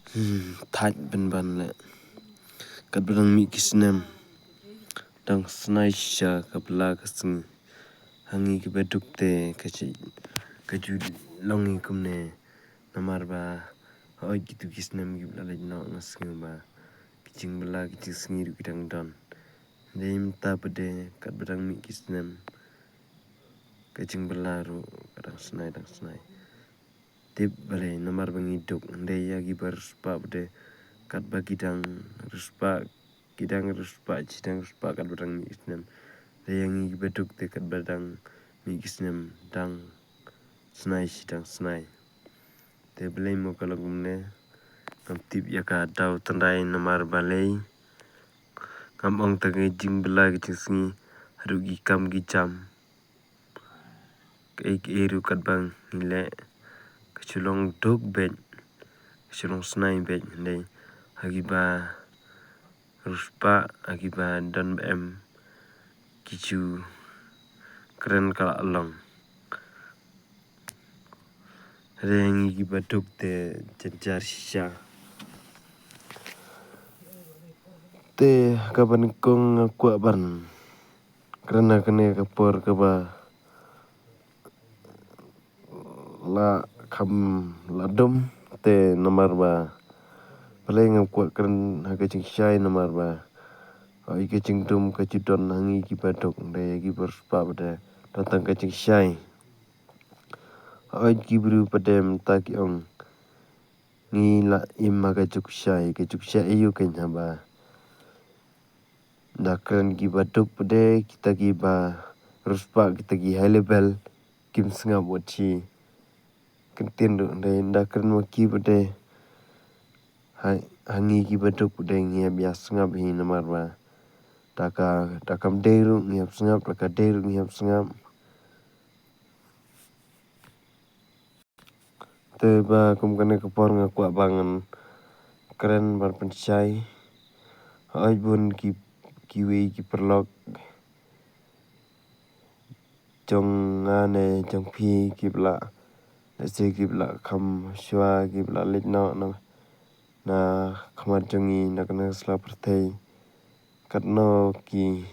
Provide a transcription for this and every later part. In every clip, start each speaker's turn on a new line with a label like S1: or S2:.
S1: Thaj ben ban le kat berang mi kisnem dang snai sha kapla kasing hangi ki beduk te kachi kaju longi kumne namar ba oi gitu kisnem gi bla no ngasing ba kicing bela kicing sengir kidang don deim ta pede kat berang mi kisnem kacing bela ru kadang snai tip bale namar bangi duk ndai yagi bar spa pede kat bagidang ruspa cidang ruspa kat berang mi kisnem dayangi beduk te kat badang mi kisnem dang snai te belai mo kalau gumne kam tip yaka dau tandai namar balei kam ong tage jing bela kicing sengi harugi kam gicam eru kat bang nile kachulong duk bet kachulong snai bet ndai hagiba ruspa hagiba dan em kicu keren kala along rengi giba duk te jenjar sha te kaban kong kwa ban karena kene kapor kaba la kham la dum te namar ba paleng kwa keren haga ching shai namar ba ai ke ching dum ka chidon hangi ki badok de gi berspa bade tantang ka ching shai ai ki bru padem ta ki ong ngi la imma ka chuk shai yu ken haba dakran ki badok pade kita ki ba ruspa kita ki high level kim singa bochi kentin do de dakran mo ki pade hangi ki badok pade ngi bias ngap hi namar ba takam deru ngiap sengap taka deru ngiap sengap te ba kum kane kapor ngakwa bangan keren bar pensyai ai bun kiwi ki perlok jong ngane jong phi ki bla se ki bla kham shwa ki bla lit no na khamat jongi na kana sla perthei kat no ki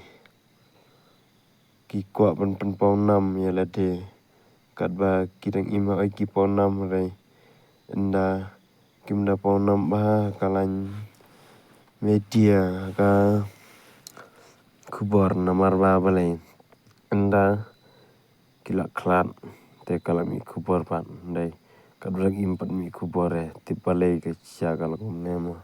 S1: kwa pen pau nam ya la de kat ba kidang ima ai ki pau nam re enda kimda pau nam ba kalan media ka kubor namar ba balai enda kila klat te kalami kubor pan dai kat beragi impat mi kubor tip balai ke sia kalau nemo